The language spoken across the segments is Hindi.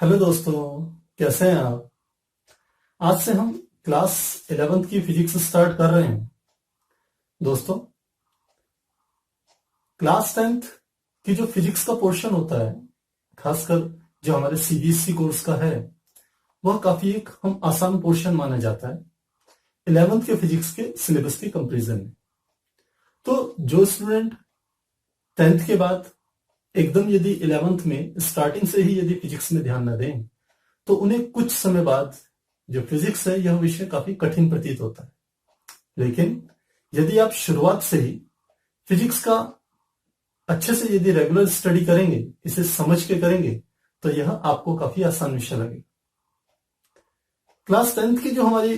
हेलो दोस्तों, कैसे हैं आप। आज से हम क्लास 11th की फिजिक्स स्टार्ट कर रहे हैं। दोस्तों, क्लास 10th की जो फिजिक्स का पोर्शन होता है, खासकर जो हमारे सीबीएसई कोर्स का है, वह काफी एक हम आसान पोर्शन माना जाता है 11th के फिजिक्स के सिलेबस के कंपैरिजन में। तो जो स्टूडेंट 10th के बाद एकदम यदि 11th में स्टार्टिंग से ही यदि फिजिक्स में ध्यान न दें, तो उन्हें कुछ समय बाद जो फिजिक्स है यह विषय काफी कठिन प्रतीत होता है। लेकिन यदि आप शुरुआत से ही फिजिक्स का अच्छे से यदि रेगुलर स्टडी करेंगे, इसे समझ के करेंगे, तो यह आपको काफी आसान विषय लगेगा। क्लास 10th की जो हमारी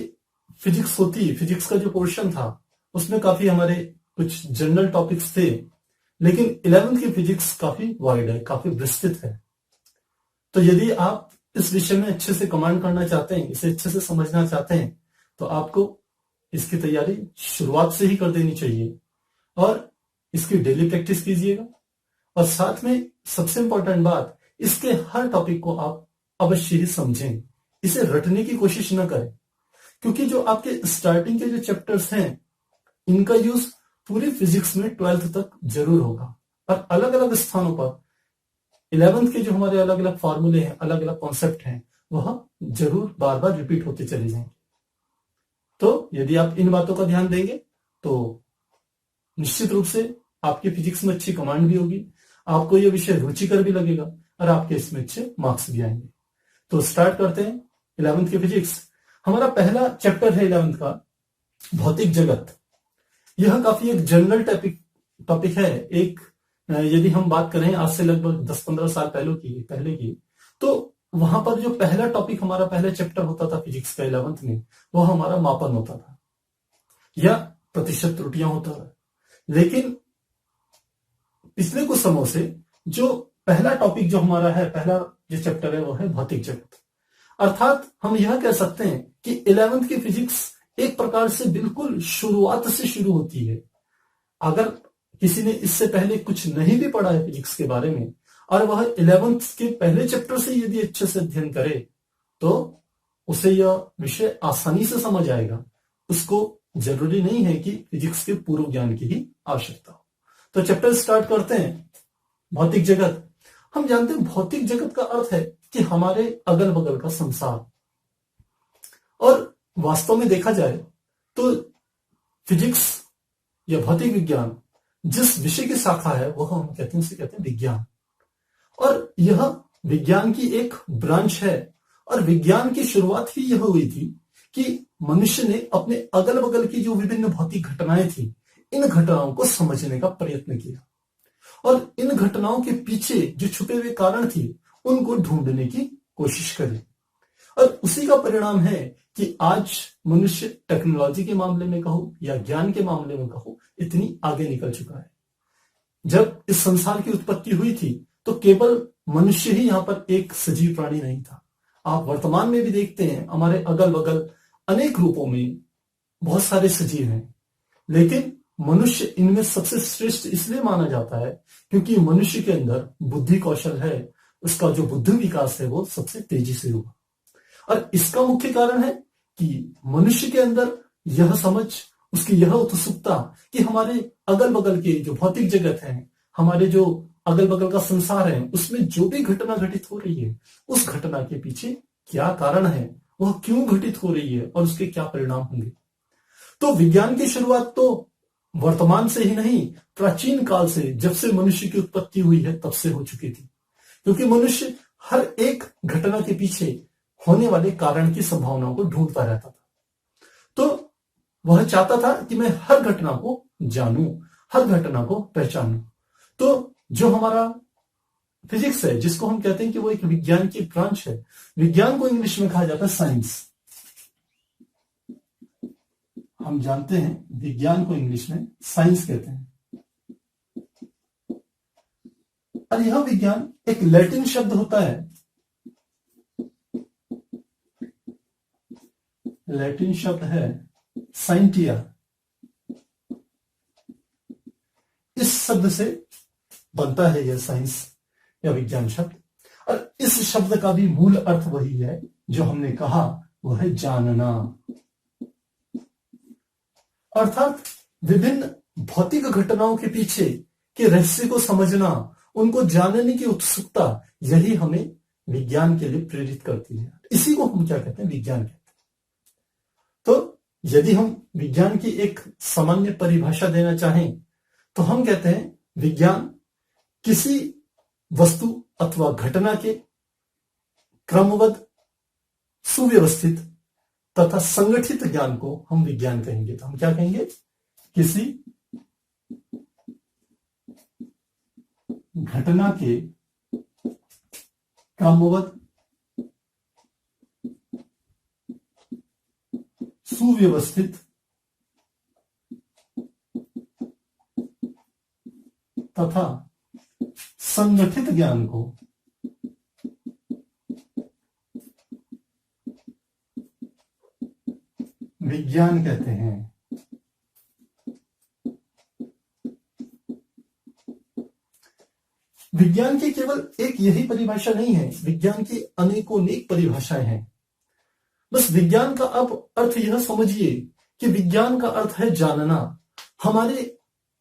फिजिक्स होती, फिजिक्स का जो पोर्शन था, उसमें काफी हमारे कुछ जनरल टॉपिक्स थे। लेकिन 11th की फिजिक्स काफी वाइड है, काफी विस्तृत है। तो यदि आप इस विषय में अच्छे से कमांड करना चाहते हैं, इसे अच्छे से समझना चाहते हैं, तो आपको इसकी तैयारी शुरुआत से ही कर देनी चाहिए और इसकी डेली प्रैक्टिस कीजिएगा। और साथ में सबसे इंपॉर्टेंट बात, इसके हर टॉपिक को आप अवश्य ही समझें, इसे रटने की कोशिश न करें, क्योंकि जो आपके स्टार्टिंग के जो चैप्टर्स हैं, इनका यूज पूरी फिजिक्स में 12th तक जरूर होगा। और अलग अलग स्थानों पर 11th के जो हमारे अलग अलग फॉर्मूले हैं, अलग अलग कॉन्सेप्ट हैं, वह जरूर बार बार रिपीट होते चले जाएंगे। तो यदि आप इन बातों का ध्यान देंगे, तो निश्चित रूप से आपके फिजिक्स में अच्छी कमांड भी होगी, आपको यह विषय रुचिकर भी लगेगा और आपके इसमें अच्छे मार्क्स भी आएंगे। तो स्टार्ट करते हैं 11th की फिजिक्स। हमारा पहला चैप्टर है 11th का, भौतिक जगत। यह काफी एक जनरल टॉपिक है। एक यदि हम बात करें आज से लगभग 10-15 साल पहले की, तो वहां पर जो पहला टॉपिक हमारा पहला चैप्टर होता था फिजिक्स का 11th में, वह हमारा मापन होता था या प्रतिशत त्रुटियां होता था। लेकिन पिछले कुछ समय से जो पहला टॉपिक जो हमारा है, पहला जो चैप्टर है, वो है भौतिक जगत। अर्थात हम यह कह सकते हैं कि 11th की फिजिक्स एक प्रकार से बिल्कुल शुरुआत से शुरू होती है। अगर किसी ने इससे पहले कुछ नहीं भी पढ़ा है फिजिक्स के बारे में, और वह 11th के पहले चैप्टर से यदि अच्छे से अध्ययन करे, तो उसे यह विषय आसानी से समझ आएगा। उसको जरूरी नहीं है कि फिजिक्स के पूर्व ज्ञान की ही आवश्यकता हो। तो चैप्टर स्टार्ट करते हैं। भौतिक जगत। हम जानते हैं भौतिक जगत का अर्थ है कि हमारे अगल बगल का संसार। और वास्तव में देखा जाए तो फिजिक्स या भौतिक विज्ञान जिस विषय की शाखा है, वह हम कहते हैं, उसे कहते हैं विज्ञान। और यह विज्ञान की एक ब्रांच है। और विज्ञान की शुरुआत ही यह हुई थी कि मनुष्य ने अपने अगल बगल की जो विभिन्न भौतिक घटनाएं थी, इन घटनाओं को समझने का प्रयत्न किया और इन घटनाओं के पीछे जो छुपे हुए कारण थे, उनको ढूंढने की कोशिश करी। और उसी का परिणाम है कि आज मनुष्य टेक्नोलॉजी के मामले में कहो या ज्ञान के मामले में कहो, इतनी आगे निकल चुका है। जब इस संसार की उत्पत्ति हुई थी, तो केवल मनुष्य ही यहां पर एक सजीव प्राणी नहीं था। आप वर्तमान में भी देखते हैं, हमारे अगल बगल अनेक रूपों में बहुत सारे सजीव हैं। लेकिन मनुष्य इनमें सबसे श्रेष्ठ इसलिए माना जाता है क्योंकि मनुष्य के अंदर बुद्धि कौशल है। उसका जो बुद्धि विकास है, वो सबसे तेजी से हुआ। और इसका मुख्य कारण है कि मनुष्य के अंदर यह समझ, उसकी यह उत्सुकता कि हमारे अगल बगल के जो भौतिक जगत है, हमारे जो अगल बगल का संसार है, उसमें जो भी घटना घटित हो रही है, उस घटना के पीछे क्या कारण है, वह क्यों घटित हो रही है और उसके क्या परिणाम होंगे। तो विज्ञान की शुरुआत तो वर्तमान से ही नहीं, प्राचीन काल से, जब से मनुष्य की उत्पत्ति हुई है, तब से हो चुकी थी। क्योंकि मनुष्य हर एक घटना के पीछे होने वाले कारण की संभावनाओं को ढूंढता रहता था। तो वह चाहता था कि मैं हर घटना को जानूं, हर घटना को पहचानूं। तो जो हमारा फिजिक्स है, जिसको हम कहते हैं कि वो एक विज्ञान की ब्रांच है, विज्ञान को इंग्लिश में कहा जाता है साइंस। हम जानते हैं विज्ञान को इंग्लिश में साइंस कहते हैं। और यह विज्ञान एक लैटिन शब्द होता है, लैटिन शब्द है साइंटिया। इस शब्द से बनता है यह साइंस या विज्ञान शब्द। और इस शब्द का भी मूल अर्थ वही है जो हमने कहा, वह है जानना। अर्थात विभिन्न भौतिक घटनाओं के पीछे के रहस्य को समझना, उनको जानने की उत्सुकता, यही हमें विज्ञान के लिए प्रेरित करती है। इसी को हम क्या कहते हैं, विज्ञान कहते हैं। तो यदि हम विज्ञान की एक सामान्य परिभाषा देना चाहें तो हम कहते हैं विज्ञान किसी वस्तु अथवा घटना के क्रमबद्ध, सुव्यवस्थित तथा संगठित ज्ञान को हम विज्ञान कहेंगे। तो हम क्या कहेंगे, किसी घटना के क्रमबद्ध, सुव्यवस्थित तथा संगठित ज्ञान को विज्ञान कहते हैं। विज्ञान की केवल एक यही परिभाषा नहीं है, विज्ञान की अनेकों अनेक परिभाषाएं हैं। बस विज्ञान का अब अर्थ यह समझिए कि विज्ञान का अर्थ है जानना। हमारे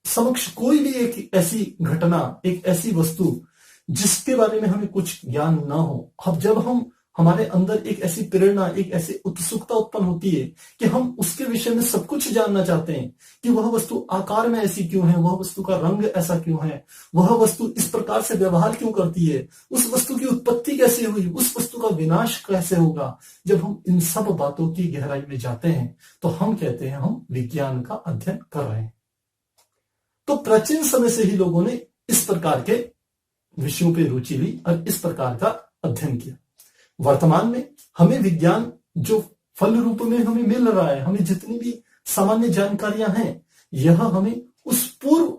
समक्ष कोई भी एक ऐसी घटना, एक ऐसी वस्तु जिसके बारे में हमें कुछ ज्ञान ना हो, अब जब हमारे अंदर एक ऐसी प्रेरणा, एक ऐसी उत्सुकता उत्पन्न होती है कि हम उसके विषय में सब कुछ जानना चाहते हैं कि वह वस्तु आकार में ऐसी क्यों है, वह वस्तु का रंग ऐसा क्यों है, वह वस्तु इस प्रकार से व्यवहार क्यों करती है, उस वस्तु की उत्पत्ति कैसे हुई, उस वस्तु का विनाश कैसे होगा। जब हम इन सब बातों की गहराई में जाते हैं तो हम कहते हैं हम विज्ञान का अध्ययन कर रहे हैं। तो प्राचीन समय से ही लोगों ने इस प्रकार के विषयों पर रुचि ली और इस प्रकार का अध्ययन किया। वर्तमान में हमें विज्ञान जो फल रूप में हमें मिल रहा है, हमें जितनी भी सामान्य जानकारियां हैं, यह हमें उस पूर्व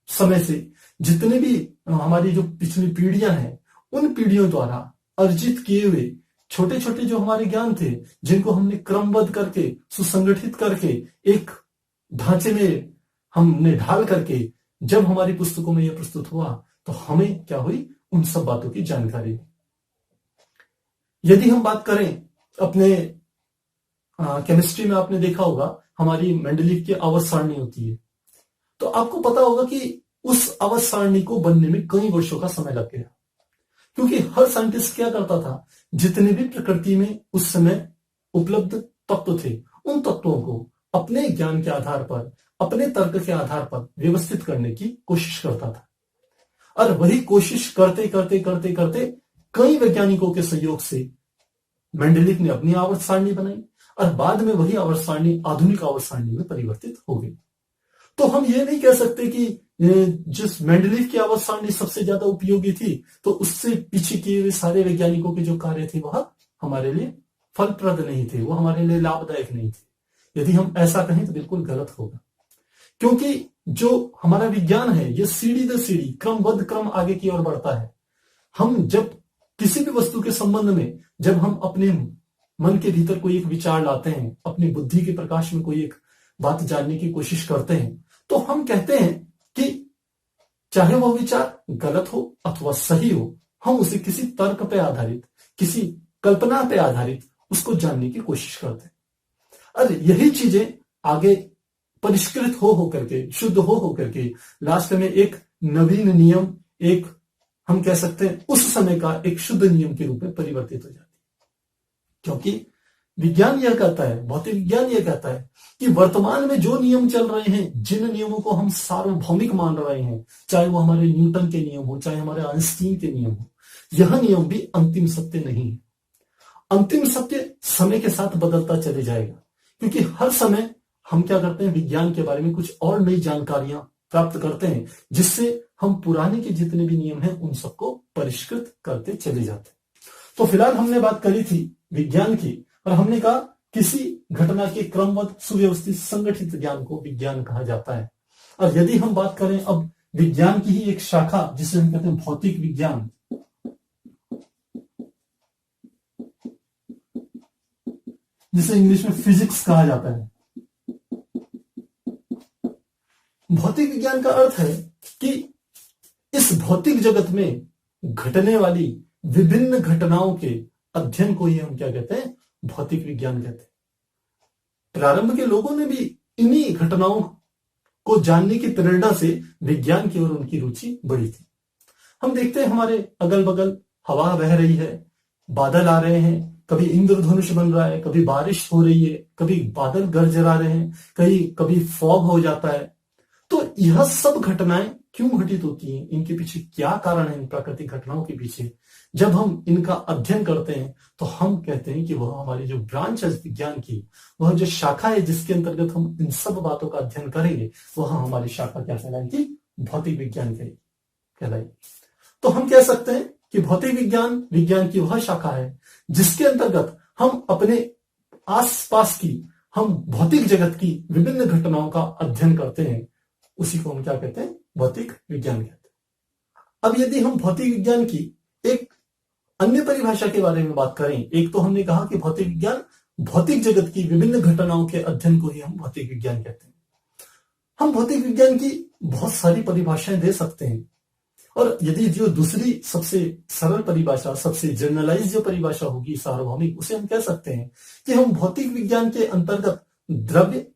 समय से जितने भी हमारी जो पिछली पीढ़ियां हैं, उन पीढ़ियों द्वारा अर्जित किए हुए छोटे छोटे जो हमारे ज्ञान थे, जिनको हमने क्रमबद्ध करके, सुसंगठित करके, एक ढांचे में हमने ढाल करके जब हमारी पुस्तकों में यह प्रस्तुत हुआ तो हमें क्या हुई, उन सब बातों की जानकारी। यदि हम बात करें अपने केमिस्ट्री में, आपने देखा होगा हमारी मेंडलीव की आवर्त सारणी होती है, तो आपको पता होगा कि उस आवर्त सारणी को बनने में कई वर्षों का समय लग गया, क्योंकि हर साइंटिस्ट क्या करता था, जितने भी प्रकृति में उस समय उपलब्ध तत्व थे, उन तत्वों को अपने ज्ञान के आधार पर, अपने तर्क के आधार पर व्यवस्थित करने की कोशिश करता था। और वही कोशिश करते करते करते करते कई वैज्ञानिकों के सहयोग से मेंडलीव ने अपनी आवर्त सारणी बनाई और बाद में वही आवर्त सारणी आधुनिक आवर्त सारणी में परिवर्तित हो गई। तो हम ये नहीं कह सकते कि जिस मेंडलीव की आवर्त सारणी सबसे ज्यादा उपयोगी थी, तो उससे पीछे किए हुए सारे वैज्ञानिकों के जो कार्य थे वह हमारे लिए फलप्रद नहीं थे, वो हमारे लिए लाभदायक नहीं थे। यदि हम ऐसा कहें तो बिल्कुल गलत होगा, क्योंकि जो हमारा विज्ञान है ये सीढ़ी दर सीढ़ी, क्रमबद्ध क्रम आगे की ओर बढ़ता है। हम जब किसी भी वस्तु के संबंध में, जब हम अपने मन के भीतर कोई एक विचार लाते हैं, अपनी बुद्धि के प्रकाश में कोई एक बात जानने की कोशिश करते हैं, तो हम कहते हैं कि चाहे वह विचार गलत हो अथवा सही हो, हम उसे किसी तर्क पे आधारित, किसी कल्पना पे आधारित उसको जानने की कोशिश करते हैं। और यही चीजें आगे परिष्कृत हो करके, शुद्ध हो करके लास्ट में एक नवीन नियम, एक हम कह सकते हैं उस समय का एक शुद्ध नियम के रूप में परिवर्तित हो जाती है। क्योंकि विज्ञान यह कहता है, भौतिक विज्ञान यह कहता है कि वर्तमान में जो नियम चल रहे हैं, जिन नियमों को हम सार्वभौमिक मान रहे हैं, चाहे वो हमारे न्यूटन के नियम हो, चाहे हमारे आइंस्टीन के नियम हो, यह नियम भी अंतिम सत्य नहीं है। अंतिम सत्य समय के साथ बदलता चले जाएगा, क्योंकि हर समय हम क्या करते हैं, विज्ञान के बारे में कुछ और नई जानकारियां प्राप्त करते हैं, जिससे हम पुराने के जितने भी नियम हैं उन सबको परिष्कृत करते चले जाते हैं। तो फिलहाल हमने बात करी थी विज्ञान की, और हमने कहा किसी घटना के क्रमबद्ध, सुव्यवस्थित, संगठित ज्ञान को विज्ञान कहा जाता है। और यदि हम बात करें अब विज्ञान की ही एक शाखा जिसे हम कहते हैं भौतिक विज्ञान, जिसे इंग्लिश में फिजिक्स कहा जाता है। भौतिक विज्ञान का अर्थ है कि इस भौतिक जगत में घटने वाली विभिन्न घटनाओं के अध्ययन को ही हम क्या कहते हैं, भौतिक विज्ञान कहते हैं। प्रारंभ के लोगों ने भी इन्हीं घटनाओं को जानने की प्रेरणा से विज्ञान की ओर उनकी रुचि बढ़ी थी। हम देखते हैं हमारे अगल बगल हवा बह रही है, बादल आ रहे हैं, कभी इंद्रधनुष बन रहा है, कभी बारिश हो रही है, कभी बादल गरजरा रहे हैं, कभी फॉग हो जाता है। तो यह सब घटनाएं क्यों घटित होती हैं, इनके पीछे क्या कारण है, इन प्राकृतिक घटनाओं के पीछे जब हम इनका अध्ययन करते हैं तो हम कहते हैं कि वह हमारी जो ब्रांच है विज्ञान की, वह जो शाखा है जिसके अंतर्गत हम इन सब बातों का अध्ययन करेंगे, वह हमारी शाखा क्या कहलाएगी, भौतिक विज्ञान कहलाएगी। तो हम कह सकते हैं कि भौतिक विज्ञान की वह शाखा है जिसके अंतर्गत हम अपने आसपास की, हम भौतिक जगत की विभिन्न घटनाओं का अध्ययन करते हैं, उसी को हम क्या कहते हैं, भौतिक विज्ञान कहते हैं। अब यदि हम भौतिक विज्ञान की एक अन्य परिभाषा के बारे में बात करें, एक तो हमने कहा कि भौतिक विज्ञान भौतिक जगत की विभिन्न घटनाओं के अध्ययन को ही हम भौतिक विज्ञान कहते हैं। हम भौतिक विज्ञान की बहुत सारी परिभाषाएं दे सकते हैं, और यदि जो दूसरी सबसे सरल परिभाषा, सबसे जनरलाइज जो परिभाषा होगी सार्वभौमिक, उसे हम कह सकते हैं कि हम भौतिक विज्ञान के अंतर्गत द्रव्य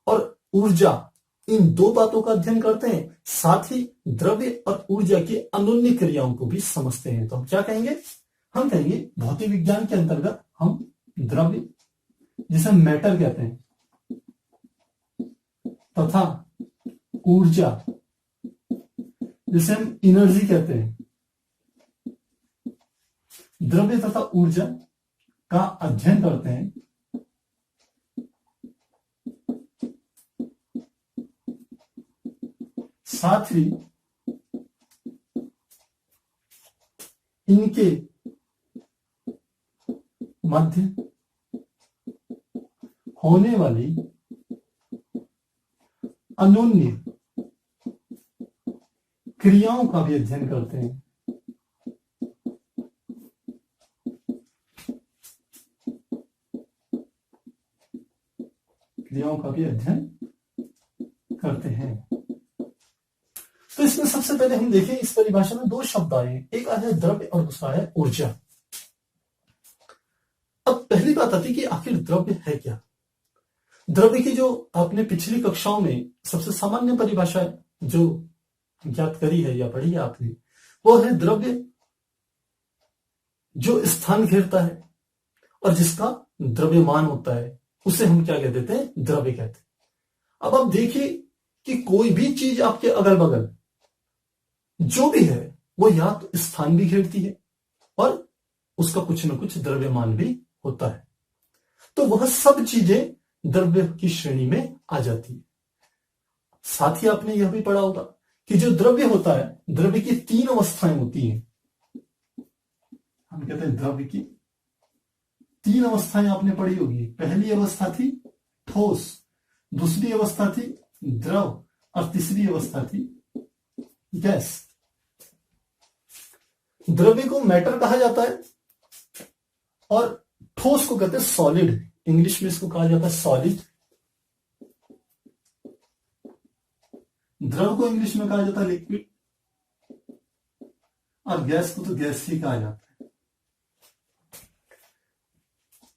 और ऊर्जा, इन दो बातों का अध्ययन करते हैं, साथ ही द्रव्य और ऊर्जा की अनोन्य क्रियाओं को भी समझते हैं। तो हम क्या कहेंगे, हम कहेंगे भौतिक विज्ञान के अंतर्गत हम द्रव्य, जिसे हम मैटर कहते हैं, तथा ऊर्जा, जिसे हम एनर्जी कहते हैं, द्रव्य तथा ऊर्जा का अध्ययन करते हैं, साथ ही इनके मध्य होने वाली अनोन्य क्रियाओं का भी अध्ययन करते हैं। क्रियाओं का भी अध्ययन करते हैं। तो इसमें सबसे पहले हम देखें, इस परिभाषा में दो शब्द आए, एक आया है द्रव्य और दूसरा है ऊर्जा। अब पहली बात आती है कि आखिर द्रव्य है क्या। द्रव्य की जो आपने पिछली कक्षाओं में सबसे सामान्य परिभाषा जो ज्ञात करी है या पढ़ी है आपने, वो है द्रव्य जो स्थान घेरता है और जिसका द्रव्यमान होता है, उसे हम क्या कह देते हैं, द्रव्य कहते हैं। अब आप देखिए कि कोई भी चीज आपके अगल बगल जो भी है वो या तो स्थान भी घेरती है और उसका कुछ ना कुछ द्रव्यमान भी होता है, तो वह सब चीजें द्रव्य की श्रेणी में आ जाती है। साथ ही आपने यह भी पढ़ा होगा कि जो द्रव्य होता है, द्रव्य की तीन अवस्थाएं होती हैं। हम कहते हैं द्रव्य की तीन अवस्थाएं आपने पढ़ी होगी। पहली अवस्था थी ठोस, दूसरी अवस्था थी द्रव और तीसरी अवस्था थी गैस। द्रव्य को मैटर कहा जाता है और ठोस को कहते हैं सॉलिड, इंग्लिश में इसको कहा जाता है सॉलिड। द्रव को इंग्लिश में कहा जाता है लिक्विड और गैस को तो गैस ही कहा जाता है।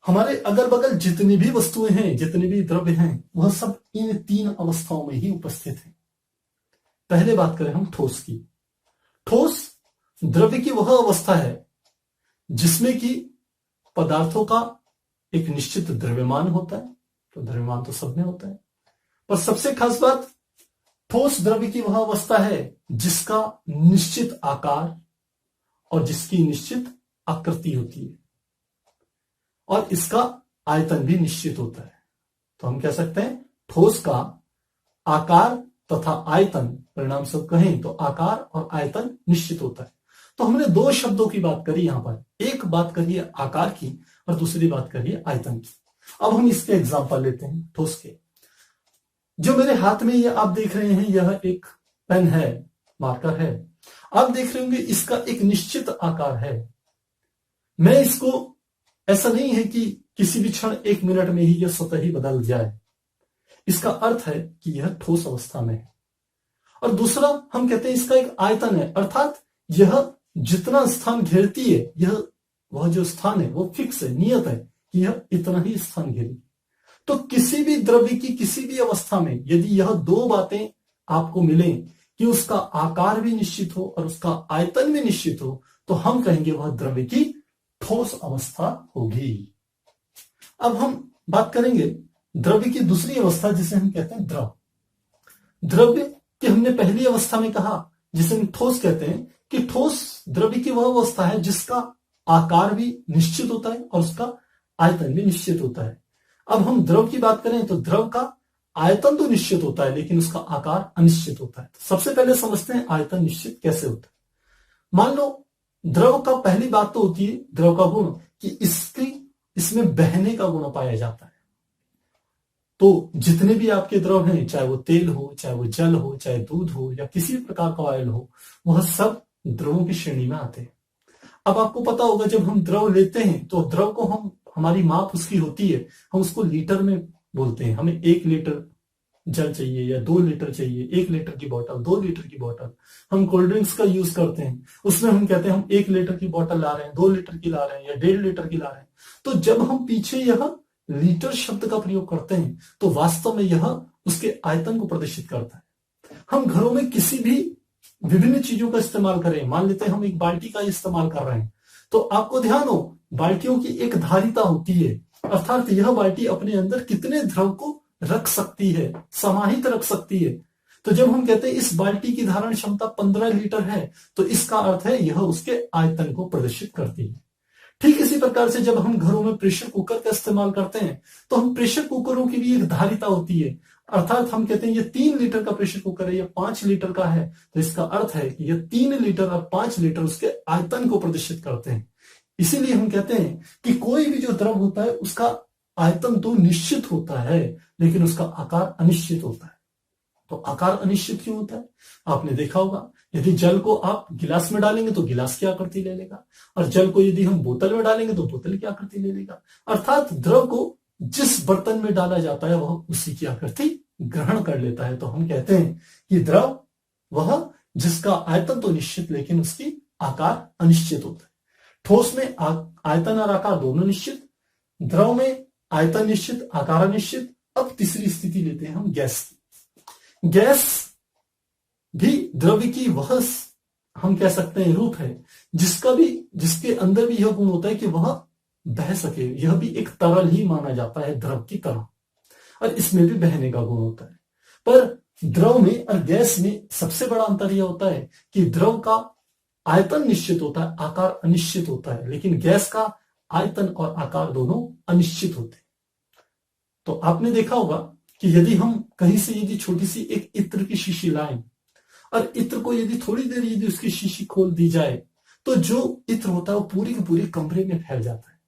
हमारे अगल बगल जितनी भी वस्तुएं हैं, जितने भी द्रव्य हैं, वह सब इन तीन अवस्थाओं में ही उपस्थित हैं। पहले बात करें हम ठोस की। ठोस द्रव्य की वह अवस्था है जिसमें कि पदार्थों का एक निश्चित द्रव्यमान होता है, तो द्रव्यमान तो सब में होता है, पर सबसे खास बात, ठोस द्रव्य की वह अवस्था है जिसका निश्चित आकार और जिसकी निश्चित आकृति होती है और इसका आयतन भी निश्चित होता है। तो हम कह सकते हैं ठोस का आकार तथा आयतन, परिणाम सब कहें तो आकार और आयतन निश्चित होता है। तो हमने दो शब्दों की बात करी यहां पर, एक बात करी है आकार की और दूसरी बात करी है आयतन की। अब हम इसके एग्जांपल लेते हैं ठोस के। जो मेरे हाथ में ये आप देख रहे हैं, यह एक पेन है, मार्कर है। आप देख रहे होंगे इसका एक निश्चित आकार है। मैं इसको, ऐसा नहीं है कि किसी भी क्षण एक मिनट में ही यह स्वतः ही बदल जाए। इसका अर्थ है कि यह ठोस अवस्था में है। और दूसरा हम कहते हैं इसका एक आयतन है, अर्थात यह जितना स्थान घेरती है यह, वह जो स्थान है वो फिक्स है, नियत है कि यह इतना ही स्थान घेरेगी। तो किसी भी द्रव्य की किसी भी अवस्था में यदि यह दो बातें आपको मिले कि उसका आकार भी निश्चित हो और उसका आयतन भी निश्चित हो, तो हम कहेंगे वह द्रव्य की ठोस अवस्था होगी। अब हम बात करेंगे द्रव्य की दूसरी अवस्था जिसे हम कहते हैं द्रव। द्रव्य की हमने पहली अवस्था में कहा जिसे हम ठोस कहते हैं कि ठोस द्रव्य की वह अवस्था है जिसका आकार भी निश्चित होता है और उसका आयतन भी निश्चित होता है। अब हम द्रव की बात करें तो द्रव का आयतन तो निश्चित होता है लेकिन उसका आकार अनिश्चित होता है। सबसे पहले समझते हैं आयतन निश्चित कैसे होता है। मान लो द्रव का पहली बात तो होती है द्रव का गुण कि इसमें बहने का गुण पाया जाता है। तो जितने भी आपके द्रव हैं, चाहे वो तेल हो, चाहे वो जल हो, चाहे दूध हो या किसी भी प्रकार का ऑयल हो, वह सब द्रवों की श्रेणी में आते हैं। अब आपको पता होगा जब हम द्रव लेते हैं तो द्रव को हमारी माप उसकी होती है, हम उसको लीटर में बोलते हैं। हमें 1 लीटर जल चाहिए या 2 लीटर चाहिए, 1 लीटर की बोतल, 2 लीटर की बोतल। हम कोल्ड ड्रिंक्स का यूज करते हैं, उसमें हम कहते हैं हम 1 लीटर की बोतल ला रहे हैं, 2 लीटर की ला रहे हैं या 1.5 लीटर की ला रहे हैं। तो जब हम पीछे यह लीटर शब्द का प्रयोग करते हैं तो वास्तव में यह उसके आयतन को प्रदर्शित करता है। हम घरों में किसी भी विभिन्न चीजों का इस्तेमाल करें, मान लेते हैं हम एक बाल्टी का इस्तेमाल कर रहे हैं, तो आपको ध्यान हो बाल्टियों की एक धारिता होती है, अर्थात यह बाल्टी अपने अंदर कितने द्रव को रख सकती है, समाहित रख सकती है। तो जब हम कहते हैं इस बाल्टी की धारण क्षमता 15 लीटर है, तो इसका अर्थ है यह उसके आयतन को प्रदर्शित करती है। ठीक इसी प्रकार से जब हम घरों में प्रेशर कुकर का इस्तेमाल करते हैं तो हम प्रेशर कुकरों की भी एक धारिता होती है, अर्थात हम कहते हैं ये 3 लीटर का प्रेशर कुकर है या 5 लीटर का है, तो इसका अर्थ है कि यह 3 लीटर और 5 लीटर उसके आयतन को प्रदर्शित करते हैं। इसीलिए हम कहते हैं कि कोई भी जो द्रव होता है उसका आयतन तो निश्चित होता है लेकिन उसका आकार अनिश्चित होता है। तो आकार अनिश्चित क्यों होता है? आपने देखा होगा यदि जल को आप गिलास में डालेंगे तो गिलास की आकृति ले लेगा, और जल को यदि हम बोतल में डालेंगे तो बोतल की आकृति ले लेगा। अर्थात द्रव को जिस बर्तन में डाला जाता है वह उसी की आकृति ग्रहण कर लेता है। तो हम कहते हैं कि द्रव वह जिसका आयतन तो निश्चित लेकिन उसकी आकार अनिश्चित होता है। ठोस में आयतन और आकार दोनों निश्चित, द्रव में आयतन निश्चित, आकार अनिश्चित। अब तीसरी स्थिति लेते हैं हम गैस की। गैस भी द्रव्य की वह हम कह सकते हैं रूप है जिसके अंदर भी यह गुण होता है कि वह बह सके। यह भी एक तरल ही माना जाता है द्रव की तरह, और इसमें भी बहने का गुण होता है। पर द्रव में और गैस में सबसे बड़ा अंतर यह होता है कि द्रव का आयतन निश्चित होता है, आकार अनिश्चित होता है, लेकिन गैस का आयतन और आकार दोनों अनिश्चित होते हैं। तो आपने देखा होगा कि यदि हम कहीं से यदि छोटी सी एक इत्र की शीशी लाएं और इत्र को यदि थोड़ी देर यदि उसकी शीशी खोल दी जाए तो जो इत्र होता है वो पूरे के पूरे कमरे में फैल जाता है,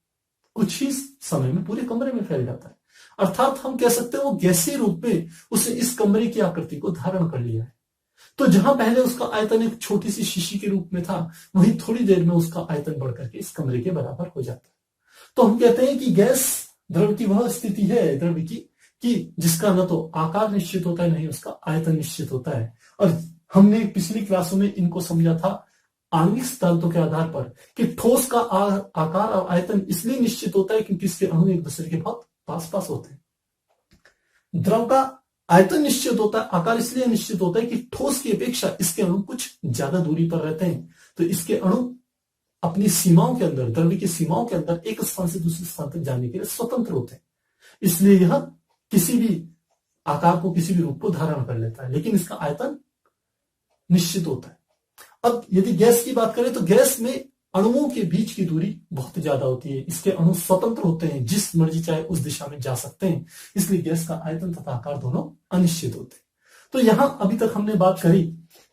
कुछ ही समय में पूरे कमरे में फैल जाता है। अर्थात हम कह सकते हैं वो गैसीय रूप में उसने इस कमरे की आकृति को धारण कर लिया है। तो जहां पहले उसका आयतन एक छोटी सी शीशी के रूप में था, वहीं थोड़ी देर में उसका आयतन बढ़कर के इस कमरे के बराबर हो जाता है। तो हम कहते हैं कि गैस द्रव की वह स्थिति है द्रव्य की कि जिसका न तो आकार निश्चित होता है, नहीं उसका आयतन निश्चित होता है। और हमने पिछली क्लासों में इनको समझा था आणविक सिद्धांतों के आधार पर कि ठोस का आकार और आयतन इसलिए निश्चित होता है क्योंकि इसके अणु एक दूसरे के बहुत पास पास होते हैं। द्रव का आयतन निश्चित होता है, आकार इसलिए निश्चित होता है कि ठोस की अपेक्षा इसके अणु कुछ ज्यादा दूरी पर रहते हैं, तो इसके अणु अपनी सीमाओं के अंदर, द्रव्य की सीमाओं के अंदर एक स्थान से दूसरे स्थान तक जाने के लिए स्वतंत्र होते हैं। इसलिए यह किसी भी आकार को, किसी भी रूप को धारण कर लेता है, लेकिन इसका आयतन निश्चित होता है। अब यदि गैस की बात करें तो गैस में अणुओं के बीच की दूरी बहुत ज्यादा होती है, इसके अणु स्वतंत्र होते हैं, जिस मर्जी चाहे उस दिशा में जा सकते हैं, इसलिए गैस का आयतन तथा आकार दोनों अनिश्चित होते हैं। तो यहां अभी तक हमने बात करी,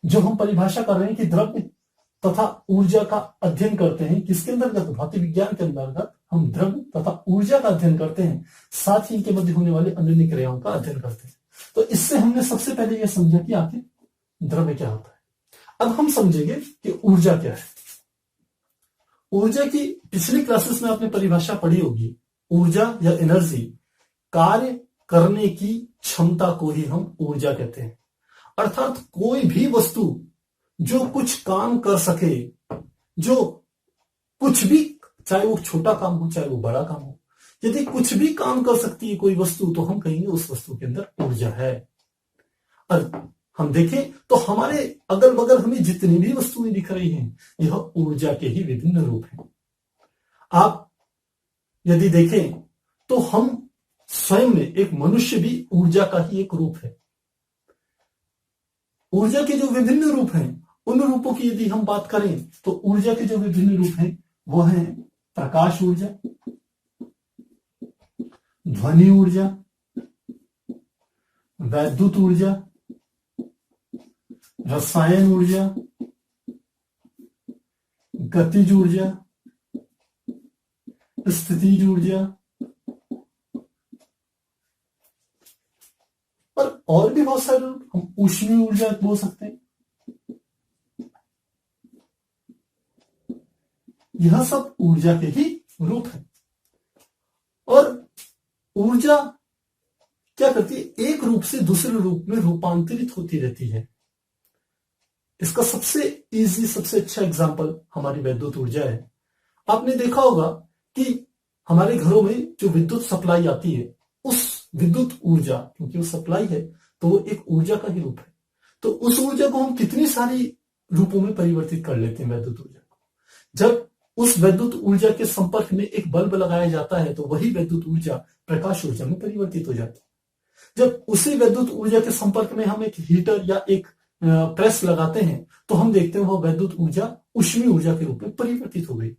जो हम परिभाषा कर रहे हैं कि द्रव्य तथा ऊर्जा का अध्ययन करते हैं, किसके अंतर्गत? भौतिक विज्ञान के अंतर्गत हम द्रव्य तथा ऊर्जा का अध्ययन करते हैं, साथ ही इनके मध्य होने वाले अन्य क्रियाओं का अध्ययन करते हैं। तो इससे हमने सबसे पहले यह समझा कि आखिर द्रव्य क्या होता है। अब हम समझेंगे कि ऊर्जा क्या है। ऊर्जा की पिछली क्लासेस में आपने परिभाषा पढ़ी होगी, ऊर्जा या एनर्जी कार्य करने की क्षमता को ही हम ऊर्जा कहते हैं। अर्थात कोई भी वस्तु जो कुछ काम कर सके, जो कुछ भी, चाहे वो छोटा काम हो चाहे वो बड़ा काम हो, यदि कुछ भी काम कर सकती है कोई वस्तु तो हम कहेंगे उस वस्तु के अंदर ऊर्जा है। और हम देखें तो हमारे अगल बगल हमें जितनी भी वस्तुएं दिख रही हैं, यह ऊर्जा के ही विभिन्न रूप हैं। आप यदि देखें तो हम स्वयं में, एक मनुष्य भी ऊर्जा का ही एक रूप है। ऊर्जा के जो विभिन्न रूप हैं, उन रूपों की यदि हम बात करें तो ऊर्जा के जो विभिन्न रूप हैं वो है प्रकाश ऊर्जा, ध्वनि ऊर्जा, वैद्युत ऊर्जा, रसायन ऊर्जा, गतिज ऊर्जा, स्थितिज ऊर्जा, और भी बहुत सारे रूप, हम ऊष्मीय ऊर्जा बोल सकते हैं। यह सब ऊर्जा के ही रूप है। और ऊर्जा क्या करती है, एक रूप से दूसरे रूप में रूपांतरित होती रहती है। इसका सबसे इजी, सबसे अच्छा एग्जांपल हमारी विद्युत ऊर्जा है। आपने देखा होगा कि हमारे घरों में जो विद्युत सप्लाई आती है, उस विद्युत ऊर्जा, क्योंकि वो सप्लाई है तो वो एक ऊर्जा का ही रूप है, तो उस ऊर्जा को हम कितनी सारी रूपों में परिवर्तित कर लेते हैं विद्युत ऊर्जा को। जब उस विद्युत ऊर्जा के संपर्क में एक बल्ब लगाया जाता है तो वही विद्युत ऊर्जा प्रकाश ऊर्जा में परिवर्तित हो जाती है। जब उसी विद्युत ऊर्जा के संपर्क में हम एक हीटर या एक प्रेस लगाते हैं तो हम देखते हैं वह विद्युत ऊर्जा ऊष्मीय ऊर्जा के रूप में परिवर्तित हो गई।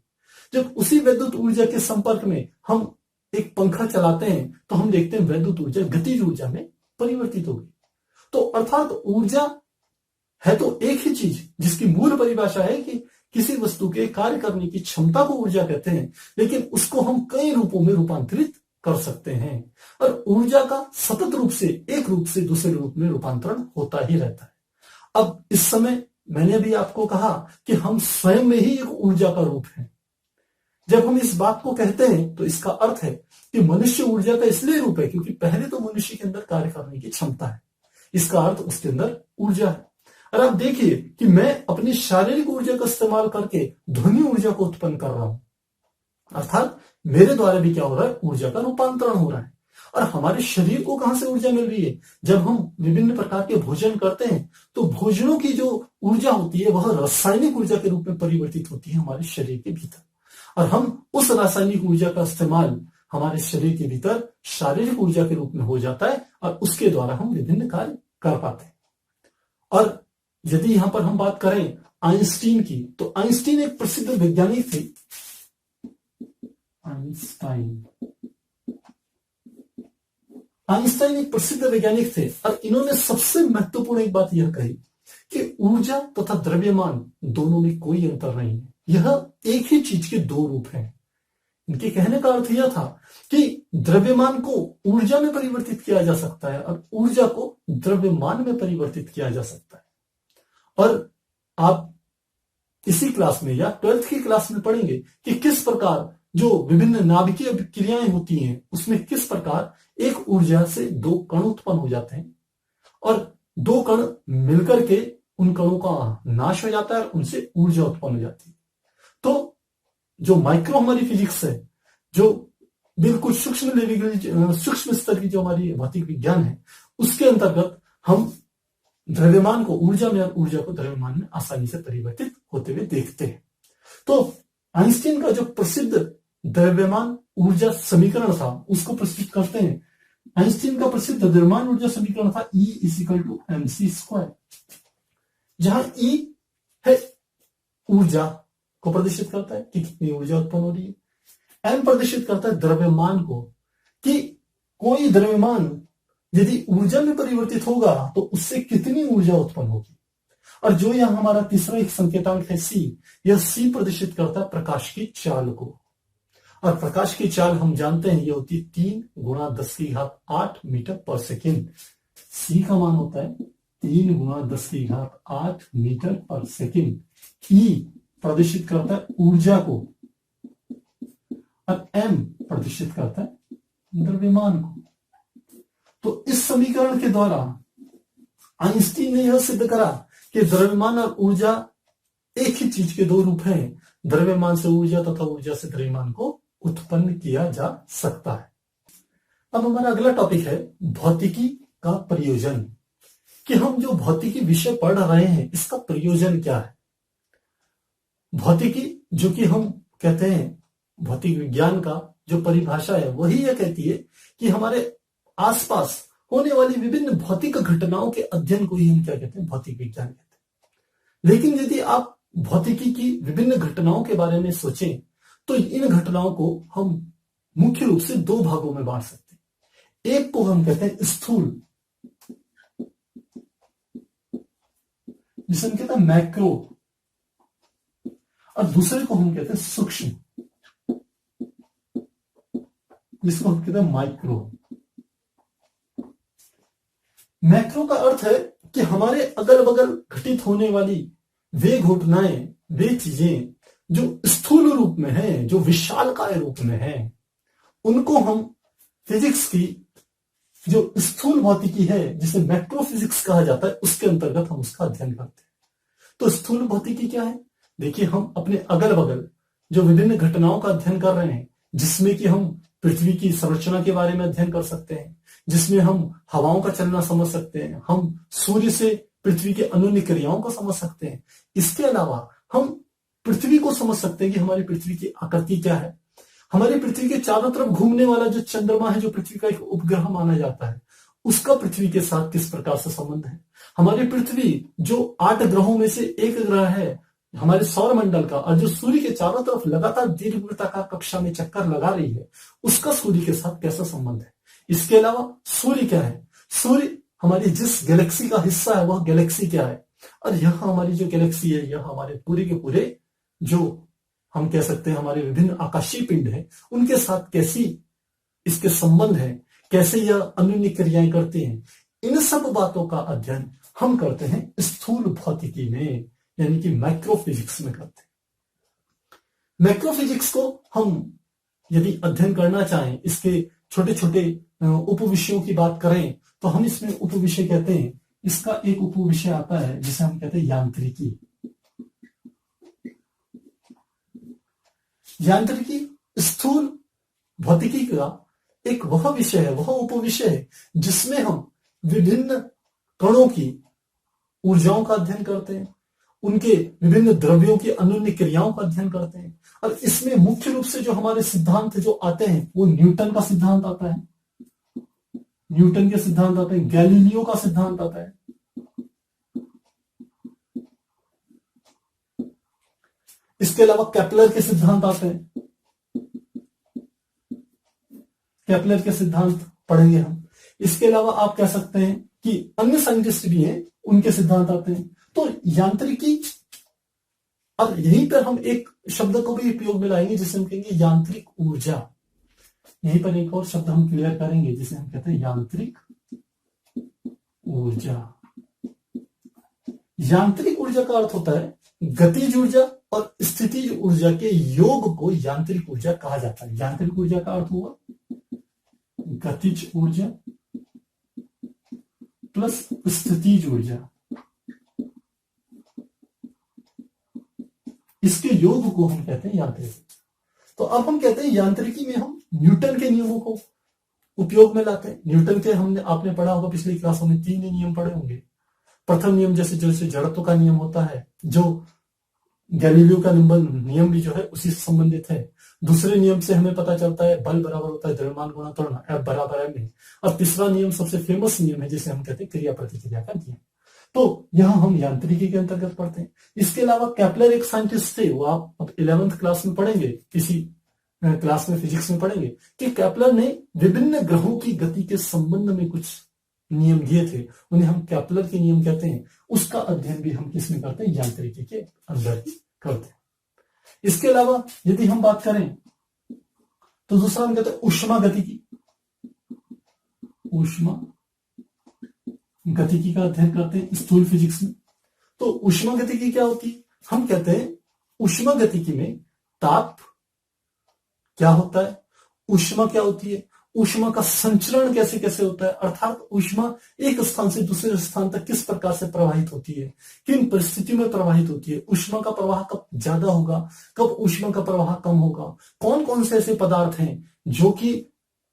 जब उसी विद्युत ऊर्जा के संपर्क में हम एक पंखा चलाते हैं तो हम देखते हैं विद्युत ऊर्जा गतिज ऊर्जा में परिवर्तित हो गई। तो अर्थात ऊर्जा है तो एक ही चीज, जिसकी मूल परिभाषा है कि किसी वस्तु के कार्य करने की क्षमता को ऊर्जा कहते हैं, लेकिन उसको हम कई रूपों में रूपांतरित कर सकते हैं। और ऊर्जा का सतत रूप से, एक रूप से दूसरे रूप में रूपांतरण होता ही रहता है। अब इस समय मैंने अभी आपको कहा कि हम स्वयं में ही एक ऊर्जा का रूप है। जब हम इस बात को कहते हैं तो इसका अर्थ है कि मनुष्य ऊर्जा का इसलिए रूप है क्योंकि पहले तो मनुष्य के अंदर कार्य करने की क्षमता है, इसका अर्थ उसके अंदर ऊर्जा है। और आप देखिए कि मैं अपनी शारीरिक ऊर्जा का इस्तेमाल करके ध्वनि ऊर्जा को उत्पन्न कर रहा हूं, अर्थात मेरे द्वारा भी क्या हो रहा है, ऊर्जा का रूपांतरण हो रहा है। और हमारे शरीर को कहां से ऊर्जा मिल रही है, जब हम विभिन्न प्रकार के भोजन करते हैं तो भोजनों की जो ऊर्जा होती है वह रासायनिक ऊर्जा के रूप में परिवर्तित होती है हमारे शरीर के भीतर, और हम उस रासायनिक ऊर्जा का इस्तेमाल हमारे शरीर के भीतर शारीरिक ऊर्जा के रूप में हो जाता है और उसके द्वारा हम विभिन्न कार्य कर पाते हैं। और यदि यहां पर हम बात करें आइंस्टीन की, तो आइंस्टीन एक प्रसिद्ध वैज्ञानिक थे। आइंस्टाइन एक प्रसिद्ध वैज्ञानिक थे और इन्होंने सबसे महत्वपूर्ण एक बात यह कही कि ऊर्जा तथा द्रव्यमान दोनों में कोई अंतर नहीं है, यह एक ही चीज के दो रूप हैं। इनके कहने का अर्थ यह था कि द्रव्यमान को ऊर्जा में परिवर्तित किया जा सकता है और ऊर्जा को द्रव्यमान में परिवर्तित किया जा सकता है। और आप इसी क्लास में या 12th की क्लास में पढ़ेंगे कि किस प्रकार जो विभिन्न नाभिकीय क्रियाएं होती हैं उसमें किस प्रकार एक ऊर्जा से दो कण उत्पन्न हो जाते हैं और दो कण मिलकर के उन कणों का नाश हो जाता है और उनसे ऊर्जा उत्पन्न हो जाती है। तो जो माइक्रो हमारी फिजिक्स है, जो बिल्कुल सूक्ष्म स्तर की जो हमारी भौतिक विज्ञान है, उसके अंतर्गत हम द्रव्यमान को ऊर्जा में और ऊर्जा को द्रव्यमान में आसानी से परिवर्तित होते हुए देखते हैं। तो आइंस्टीन का जो प्रसिद्ध द्रव्यमान ऊर्जा समीकरण था उसको प्रस्तुत करते हैं। आइंस्टीन का प्रसिद्ध द्रव्यमान ऊर्जा समीकरण था E = mc², जहां E है ऊर्जा को प्रदर्शित करता है कि कितनी ऊर्जा उत्पन्न हो रही है, M प्रदर्शित करता है द्रव्यमान को कि कोई द्रव्यमान यदि ऊर्जा में परिवर्तित होगा तो उससे कितनी ऊर्जा उत्पन्न होगी, और जो यहां हमारा तीसरा एक संकेतांक है C, यह C प्रदर्शित करता है प्रकाश की चाल को। और प्रकाश की चाल हम जानते हैं ये होती है 3 × 10⁸ मीटर/सेकेंड। C का मान होता है 3 × 10⁸ मीटर/सेकेंड। E प्रदर्शित करता है ऊर्जा को और M प्रदर्शित करता है द्रव्यमान को। तो इस समीकरण के द्वारा आइंस्टीन ने यह सिद्ध करा कि द्रव्यमान और ऊर्जा एक ही चीज के दो रूप हैं, द्रव्यमान से ऊर्जा तथा ऊर्जा से द्रव्यमान को उत्पन्न किया जा सकता है। अब हमारा अगला टॉपिक है भौतिकी का प्रयोजन, कि हम जो भौतिकी विषय पढ़ रहे हैं इसका प्रयोजन क्या है। भौतिकी जो कि हम कहते हैं भौतिक विज्ञान का जो परिभाषा है वही यह कहती है कि हमारे आसपास होने वाली विभिन्न भौतिक घटनाओं के अध्ययन को ही हम क्या कहते हैं, भौतिक विज्ञान कहते हैं। लेकिन यदि आप भौतिकी की विभिन्न घटनाओं के बारे में सोचें तो इन घटनाओं को हम मुख्य रूप से दो भागों में बांट सकते हैं। एक को हम कहते हैं स्थूल, जिसे हम कहते हैं मैक्रो, और दूसरे को हम कहते हैं सूक्ष्म, जिसको हम कहते हैं माइक्रो। मैक्रो का अर्थ है कि हमारे अगल बगल घटित होने वाली वे घटनाएं, वे चीजें जो स्थूल रूप में हैं, जो विशालकाय रूप में हैं, उनको हम फिजिक्स की जो स्थूल भौतिकी है जिसे मैक्रो फिजिक्स कहा जाता है उसके अंतर्गत हम उसका अध्ययन करते हैं। तो स्थूल भौतिकी क्या है? देखिए, हम अपने अगल बगल जो विभिन्न घटनाओं का अध्ययन कर रहे हैं, जिसमें कि हम पृथ्वी की संरचना के बारे में अध्ययन कर सकते हैं, जिसमें हम हवाओं का चलना समझ सकते हैं, हम सूर्य से पृथ्वी के अनुनिय क्रियाओं को समझ सकते हैं। इसके अलावा हम पृथ्वी को समझ सकते हैं कि हमारी पृथ्वी की आकृति क्या है, हमारी पृथ्वी के चारों तरफ घूमने वाला जो चंद्रमा है, जो पृथ्वी का एक उपग्रह माना जाता है, उसका पृथ्वी के साथ किस प्रकार से संबंध है। हमारी पृथ्वी जो 8 ग्रहों में से एक ग्रह है हमारे सौर मंडल का, और जो सूर्य के चारों तरफ लगातार दीर्घवृत्ताकार कक्षा में चक्कर लगा रही है, उसका सूर्य के साथ कैसा संबंध है। इसके अलावा सूर्य क्या है, सूर्य हमारी जिस गैलेक्सी का हिस्सा है वह गैलेक्सी क्या है, और यह हमारी जो गैलेक्सी है यह हमारे पूरे के पूरे जो हम कह सकते हैं हमारे विभिन्न आकाशीय पिंड है उनके साथ कैसी इसके संबंध है, कैसे यह अन्योन्य क्रियाएं करते हैं। इन सब बातों का अध्ययन हम करते हैं स्थूल भौतिकी में, यानी कि माइक्रोफिजिक्स में करते हैं। माइक्रोफिजिक्स को हम यदि अध्ययन करना चाहें, इसके छोटे छोटे उप विषयों की बात करें तो हम इसमें उप विषय कहते हैं, इसका एक उप विषय आता है जिसे हम कहते हैं यांत्रिकी। यांत्रिकी स्थूल भौतिकी का एक वह विषय है, वह उप विषय है जिसमें हम विभिन्न कणों की ऊर्जाओं का अध्ययन करते हैं, उनके विभिन्न द्रव्यों की अन्योन्य क्रियाओं का अध्ययन करते हैं। और इसमें मुख्य रूप से जो हमारे सिद्धांत जो आते हैं वो न्यूटन का सिद्धांत आता है, न्यूटन के सिद्धांत आते हैं, गैलीलियो का सिद्धांत आता है। इसके अलावा केपलर के सिद्धांत आते हैं, केपलर के सिद्धांत पढ़ेंगे हम। इसके अलावा आप कह सकते हैं कि अन्य साइंटिस्ट भी हैं, उनके सिद्धांत आते हैं। तो यांत्रिकी, अब यहीं पर हम एक शब्द को भी उपयोग में लाएंगे जिसे हम कहेंगे यांत्रिक ऊर्जा। यहीं पर एक और शब्द हम क्लियर करेंगे जिसे हम कहते हैं यांत्रिक ऊर्जा। यांत्रिक ऊर्जा का अर्थ होता है गतिज ऊर्जा और स्थितिज ऊर्जा के योग को यांत्रिक ऊर्जा कहा जाता है। यांत्रिक ऊर्जा का अर्थ हुआ गतिज ऊर्जा प्लस स्थितिज ऊर्जा, इसके योग को हम कहते हैं यांत्रिक। तो अब हम कहते हैं यांत्रिकी में हम न्यूटन के नियमों को उपयोग में लाते हैं। न्यूटन के आपने पढ़ा होगा पिछली क्लासों में 3 नियम पढ़े होंगे। प्रथम नियम जैसे जैसे जड़त्व का नियम होता है, जो गैलीलियो का नियम भी जो है उसी से संबंधित है। दूसरे नियम से हमें पता चलता है बल बराबर होता है द्रव्यमान गुणा त्वरण, F बराबर m है। और तीसरा नियम सबसे फेमस नियम है जिसे हम कहते हैं क्रिया प्रतिक्रिया का नियम। तो यहां हम यांत्रिकी के अंतर्गत पढ़ते हैं। इसके अलावा केपलर एक साइंटिस्ट थे, वो आप अब 11th क्लास में पढ़ेंगे, किसी क्लास में फिजिक्स में पढ़ेंगे कि केपलर ने विभिन्न ग्रहों की गति के संबंध में कुछ नियम दिए थे, उन्हें हम केपलर के नियम कहते हैं। उसका अध्ययन भी हम किसमें करते हैं, यांत्रिकी के अंदर ही करते हैं। इसके अलावा यदि हम बात करें तो दूसरा हम कहते हैं ऊष्मा गतिकी। ऊष्मा गतिकी का अध्ययन करते हैं स्थूल फिजिक्स में। तो ऊष्मा गतिकी क्या होती है, हम कहते हैं ऊष्मा गतिकी में ताप क्या होता है, ऊष्मा क्या होती है। ऊष्मा का संचरण कैसे कैसे होता है, अर्थात ऊष्मा एक स्थान से दूसरे स्थान तक किस प्रकार से प्रवाहित होती है, किन परिस्थितियों में प्रवाहित होती है, ऊष्मा का प्रवाह कब ज्यादा होगा, कब ऊष्मा का प्रवाह कम होगा, कौन कौन से ऐसे पदार्थ हैं जो कि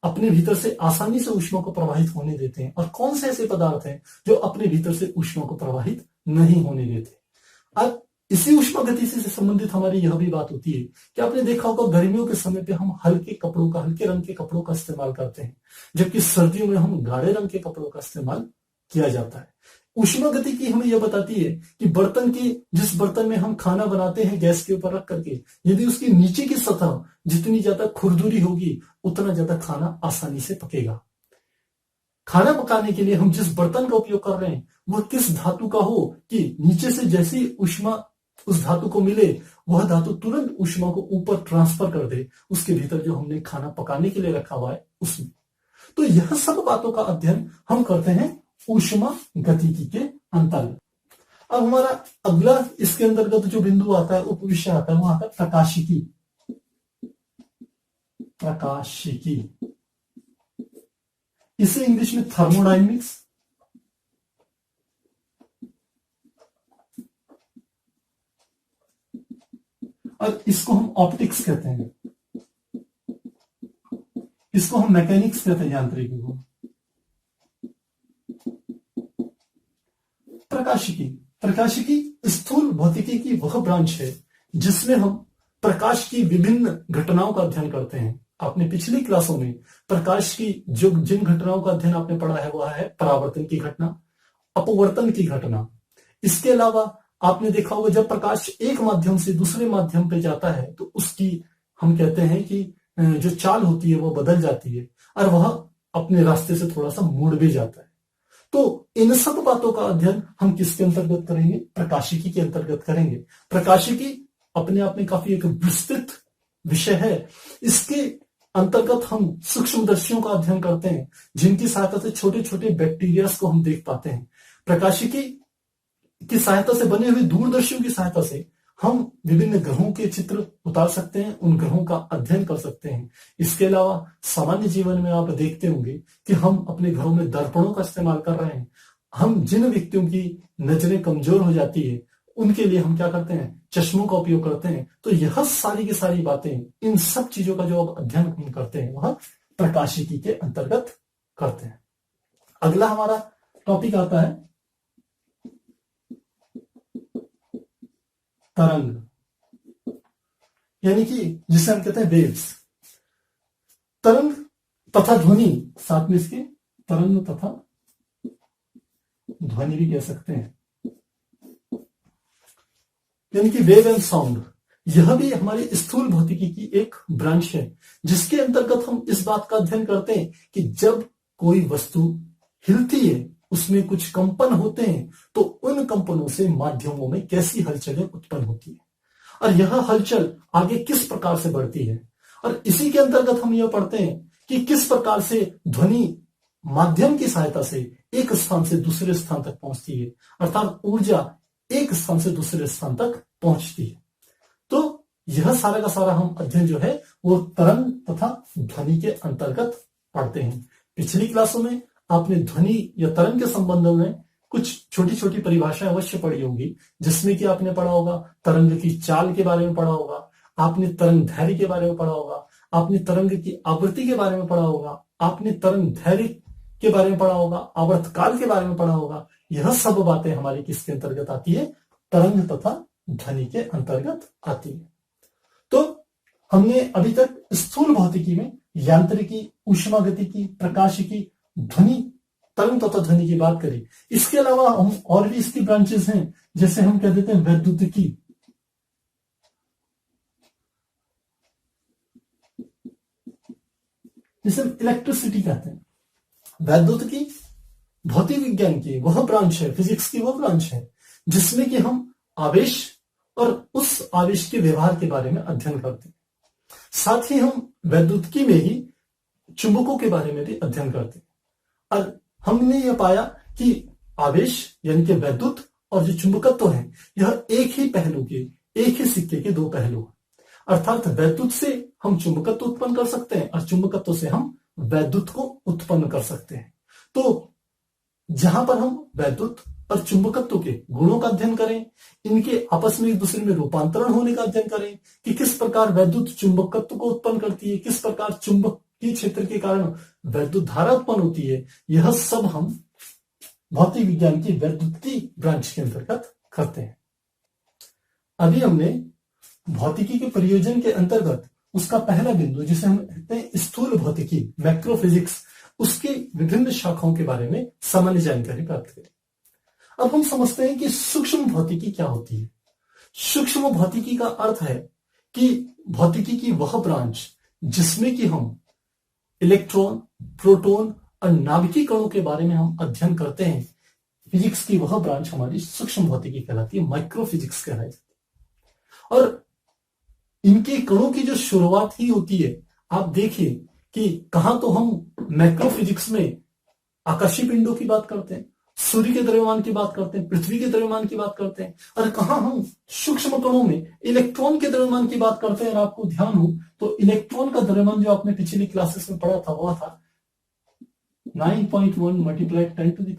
अपने भीतर से आसानी से ऊष्मा को प्रवाहित होने देते हैं, और कौन से ऐसे पदार्थ हैं जो अपने भीतर से ऊष्मा को प्रवाहित नहीं होने देते। अब इसी ऊष्मा गति से संबंधित हमारी यह भी बात होती है कि आपने देखा होगा गर्मियों के समय पे हम हल्के रंग के कपड़ों का इस्तेमाल करते हैं, जबकि सर्दियों में हम गाढ़े रंग के कपड़ों का इस्तेमाल किया जाता है। ऊष्मा गति की हमें यह बताती है कि जिस बर्तन में हम खाना बनाते हैं गैस के ऊपर रख करके, यदि उसकी नीचे की सतह जितनी ज्यादा खुरदुरी होगी उतना ज्यादा खाना आसानी से पकेगा। खाना पकाने के लिए हम जिस बर्तन का उपयोग कर रहे हैं वह किस धातु का हो कि नीचे से जैसी ऊष्मा उस धातु को मिले वह धातु तुरंत ऊष्मा को ऊपर ट्रांसफर कर दे उसके भीतर जो हमने खाना पकाने के लिए रखा हुआ है उसमें। तो यह सब बातों का अध्ययन हम करते हैं ऊष्मा गतिकी के अंतर्गत। अब हमारा अगला इसके अंतर्गत जो बिंदु आता है, उपविषय आता है, वो आता है प्रकाशिकी। प्रकाशिकी इसे इंग्लिश में थर्मोडायनेमिक्स, और इसको हम ऑप्टिक्स कहते हैं, इसको हम मैकेनिक्स कहते हैं, यांत्रिकी को। प्रकाशिकी स्थूल भौतिकी की वह ब्रांच है जिसमें हम प्रकाश की विभिन्न घटनाओं का अध्ययन करते हैं। आपने पिछली क्लासों में प्रकाश की जिन घटनाओं का अध्ययन आपने पढ़ा है वह है परावर्तन की घटना, अपवर्तन की घटना। इसके अलावा आपने देखा होगा जब प्रकाश एक माध्यम से दूसरे माध्यम पे जाता है तो उसकी हम कहते हैं कि जो चाल होती है वो बदल जाती है और वह अपने रास्ते से थोड़ा सा मुड़ भी जाता है। तो इन सब बातों का अध्ययन हम किसके अंतर्गत करेंगे? प्रकाशिकी के अंतर्गत करेंगे। प्रकाशिकी अपने आप में काफी एक विस्तृत विषय है। इसके अंतर्गत हम सूक्ष्मदर्शियों का अध्ययन करते हैं जिनकी सहायता से छोटे छोटे बैक्टीरिया को हम देख पाते हैं। प्रकाशिकी की सहायता से बने हुए दूरदर्शियों की सहायता से हम विभिन्न ग्रहों के चित्र उतार सकते हैं, उन ग्रहों का अध्ययन कर सकते हैं। इसके अलावा सामान्य जीवन में आप देखते होंगे कि हम अपने घरों में दर्पणों का इस्तेमाल कर रहे हैं। हम जिन व्यक्तियों की नजरें कमजोर हो जाती है उनके लिए हम क्या करते हैं? चश्मों का उपयोग करते हैं। तो यह सारी की सारी बातें, इन सब चीजों का जो अध्ययन हम करते हैं वह प्रकाशिकी के अंतर्गत करते हैं। अगला हमारा टॉपिक आता है तरंग, यानी कि जिसे हम कहते हैं वेव्स। तरंग तथा ध्वनि, साथ में इसके तरंग तथा ध्वनि भी कह सकते हैं, यानी कि वेव एंड साउंड। यह भी हमारी स्थूल भौतिकी की एक ब्रांच है जिसके अंतर्गत हम इस बात का अध्ययन करते हैं कि जब कोई वस्तु हिलती है, उसमें कुछ कंपन होते हैं, तो उन कंपनों से माध्यमों में कैसी हलचलें उत्पन्न होती है और यह हलचल आगे किस प्रकार से बढ़ती है। और इसी के अंतर्गत हम यह पढ़ते हैं कि किस प्रकार से ध्वनि माध्यम की सहायता से एक स्थान से दूसरे स्थान तक पहुंचती है, अर्थात ऊर्जा एक स्थान से दूसरे स्थान तक पहुंचती है। तो यह सारा का सारा हम अध्ययन जो है वो तरंग तथा ध्वनि के अंतर्गत पढ़ते हैं। पिछली क्लासों में आपने ध्वनि या तरंग के संबंध में कुछ छोटी छोटी परिभाषाएं अवश्य पढ़ी होंगी, जिसमें कि आपने पढ़ा होगा तरंग की चाल के बारे में पढ़ा होगा, आपने तरंग धैर्य के बारे में पढ़ा होगा, आपने तरंग की आवृत्ति के बारे में पढ़ा होगा, आपने तरंग धैर्य के बारे में पढ़ा होगा, आवर्तकाल के बारे में पढ़ा होगा। यह सब बातें हमारी किसके अंतर्गत आती है? तरंग तथा ध्वनि के अंतर्गत आती है। तो हमने अभी तक स्थूल भौतिकी में यांत्रिकी, ऊष्मागतिकी, प्रकाशिकी, ध्वनि, तरंग तथा ध्वनि की बात करी। इसके अलावा हम और भी इसकी ब्रांचेस हैं, जैसे हम कह देते हैं वैद्युतिकी, जिसे इलेक्ट्रिसिटी कहते हैं। वैद्युतिकी भौतिक विज्ञान की वह ब्रांच है, फिजिक्स की वह ब्रांच है जिसमें कि हम आवेश और उस आवेश के व्यवहार के बारे में अध्ययन करते हैं। साथ ही हम वैद्युतिकी में ही चुंबकों के बारे में भी अध्ययन करते हैं। और हमने यह पाया कि आवेश यानी कि वैद्युत और जो चुंबकत्व है यह एक ही पहलू के, एक ही सिक्के के दो पहलू हैं। अर्थात वैद्युत से हम चुंबकत्व उत्पन्न कर सकते हैं और चुंबकत्व से हम वैद्युत को उत्पन्न कर सकते हैं। तो जहां पर हम वैद्युत और चुंबकत्व के गुणों का अध्ययन करें, इनके आपस में एक दूसरे में रूपांतरण होने का अध्ययन करें कि किस प्रकार वैद्युत चुंबकत्व को उत्पन्न करती है, किस प्रकार चुंबकीय क्षेत्र के कारण वैद्युत धारा उत्पन्न होती है, यह सब हम भौतिक विज्ञान की वैद्युतीय ब्रांच के अंतर्गत करते हैं। अभी हमने भौतिकी के प्रयोजन के अंतर्गत उसका पहला बिंदु जिसे हम कहते हैं स्थूल भौतिकी, मैक्रोफिजिक्स, उसके विभिन्न शाखाओं के बारे में सामान्य जानकारी प्राप्त करें। अब हम समझते हैं कि सूक्ष्म भौतिकी क्या होती है। सूक्ष्म भौतिकी का अर्थ है कि भौतिकी की वह ब्रांच जिसमें कि हम इलेक्ट्रॉन, प्रोटॉन और नाभिकीय कणों के बारे में हम अध्ययन करते हैं। फिजिक्स की वह ब्रांच हमारी सूक्ष्म भौतिकी कहलाती है, माइक्रोफिजिक्स कहलाई जाती है। और इनके कणों की जो शुरुआत ही होती है, आप देखिए कि कहां तो हम मैक्रोफिजिक्स में आकाशीय पिंडों की बात करते हैं, सूर्य के द्रव्यमान की बात करते हैं, पृथ्वी के द्रव्यमान की बात करते हैं, और कहां हम सूक्ष्म कणों में इलेक्ट्रॉन के द्रव्यमान की बात करते हैं। और आपको ध्यान हो तो इलेक्ट्रॉन का द्रव्यमान जो आपने पिछली क्लासेस में पढ़ा था वह था 9.1 मल्टीप्लाई 10⁻³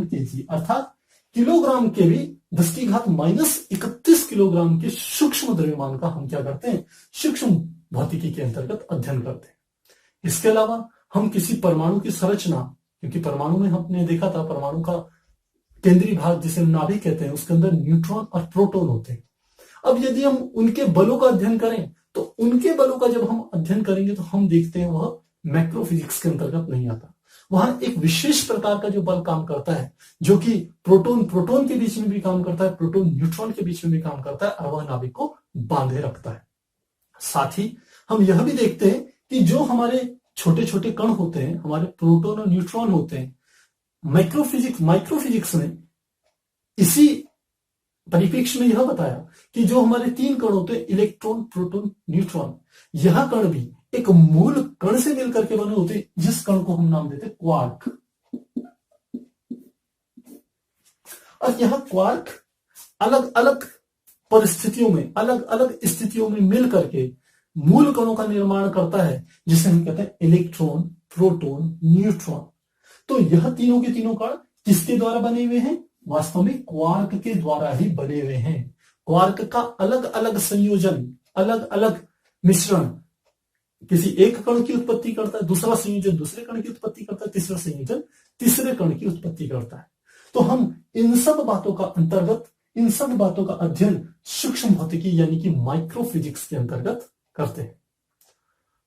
kg, अर्थात किलोग्राम के भी 10⁻31 किलोग्राम के सूक्ष्म द्रव्यमान का हम क्या करते हैं, सूक्ष्म भौतिकी के अंतर्गत अध्ययन करते हैं। इसके अलावा हम किसी परमाणु की संरचना, क्योंकि परमाणु में हमने देखा था परमाणु का केंद्रीय भाग जिसे नाभिक कहते हैं, उसके अंदर न्यूट्रॉन और प्रोटॉन होते हैं। अब यदि हम उनके बलों का अध्ययन करें तो उनके बलों का जब हम अध्ययन करेंगे तो हम देखते हैं वह मैक्रोफिजिक्स के अंतर्गत नहीं आता। वहां एक विशेष प्रकार का जो बल काम करता है, जो कि प्रोटॉन प्रोटॉन के बीच में भी काम करता है, प्रोटॉन न्यूट्रॉन के बीच में भी काम करता है, और वह नाभिक को बांधे रखता है। साथ ही हम यह भी देखते हैं कि जो हमारे छोटे छोटे कण होते हैं, हमारे प्रोटॉन और न्यूट्रॉन होते हैं, माइक्रोफिजिक्स ने इसी परिप्रेक्ष्य में यह बताया कि जो हमारे 3 कण होते हैं, इलेक्ट्रॉन, प्रोटॉन, न्यूट्रॉन, यह कण भी एक मूल कण से मिलकर के बने होते हैं, जिस कण को हम नाम देते हैं क्वार्क। और यह क्वार्क अलग अलग परिस्थितियों में, अलग अलग स्थितियों में मिल करके मूल कणों का निर्माण करता है, जिसे हम कहते हैं इलेक्ट्रॉन, प्रोटॉन, न्यूट्रॉन। तो यह तीनों के तीनों कण किसके द्वारा बने हुए हैं? वास्तव में क्वार्क के द्वारा ही बने हुए हैं। क्वार्क का अलग अलग संयोजन, अलग अलग मिश्रण किसी एक कण की उत्पत्ति करता है, दूसरा संयोजन दूसरे कण की उत्पत्ति करता है, तीसरा संयोजन तीसरे कण की उत्पत्ति करता है। तो हम इन सब बातों का अंतर्गत, इन सब बातों का अध्ययन सूक्ष्म भौतिकी यानी कि माइक्रोफिजिक्स के अंतर्गत करते हैं।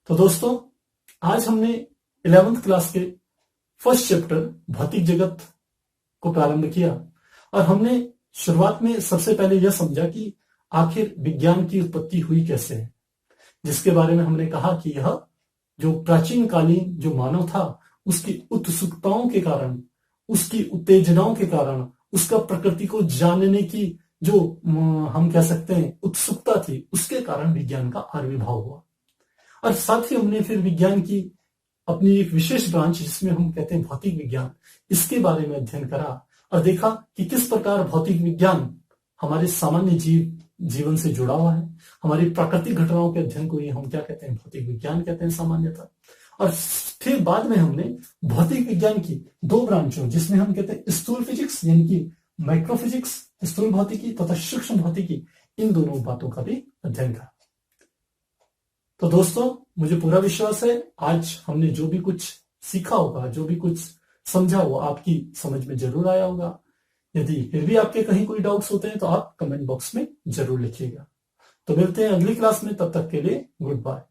तो दोस्तों, आज हमने 11th क्लास के फर्स्ट चैप्टर भौतिक जगत को प्रारंभ किया, और हमने शुरुआत में सबसे पहले यह समझा कि आखिर विज्ञान की उत्पत्ति हुई कैसे है, जिसके बारे में हमने कहा कि यह जो प्राचीन कालीन जो मानव था, उसकी उत्सुकताओं के कारण, उसकी उत्तेजनाओं के कारण, उसका प्रकृति को जानने की जो हम कह सकते हैं उत्सुकता थी, उसके कारण विज्ञान का आविर्भाव हुआ। और साथ ही हमने फिर विज्ञान की अपनी एक विशेष ब्रांच जिसमें हम कहते हैं भौतिक विज्ञान, इसके बारे में अध्ययन करा और देखा कि किस प्रकार भौतिक विज्ञान हमारे सामान्य जीवन से जुड़ा हुआ है। हमारी प्राकृतिक घटनाओं के अध्ययन को ये हम क्या कहते हैं, भौतिक विज्ञान कहते हैं सामान्यतः। और फिर बाद में हमने भौतिक विज्ञान की 2 ब्रांचों, जिसमें हम कहते हैं स्थूल फिजिक्स यानी कि माइक्रोफिजिक्स, स्थूल भौतिकी, तथा सूक्ष्म भौतिकी, इन दोनों बातों का भी अध्ययन करा। तो दोस्तों, मुझे पूरा विश्वास है आज हमने जो भी कुछ सीखा होगा, जो भी कुछ समझा वो आपकी समझ में जरूर आया होगा। यदि फिर भी आपके कहीं कोई डाउट्स होते हैं तो आप कमेंट बॉक्स में जरूर लिखिएगा। तो मिलते हैं अगली क्लास में, तब तक के लिए गुड बाय।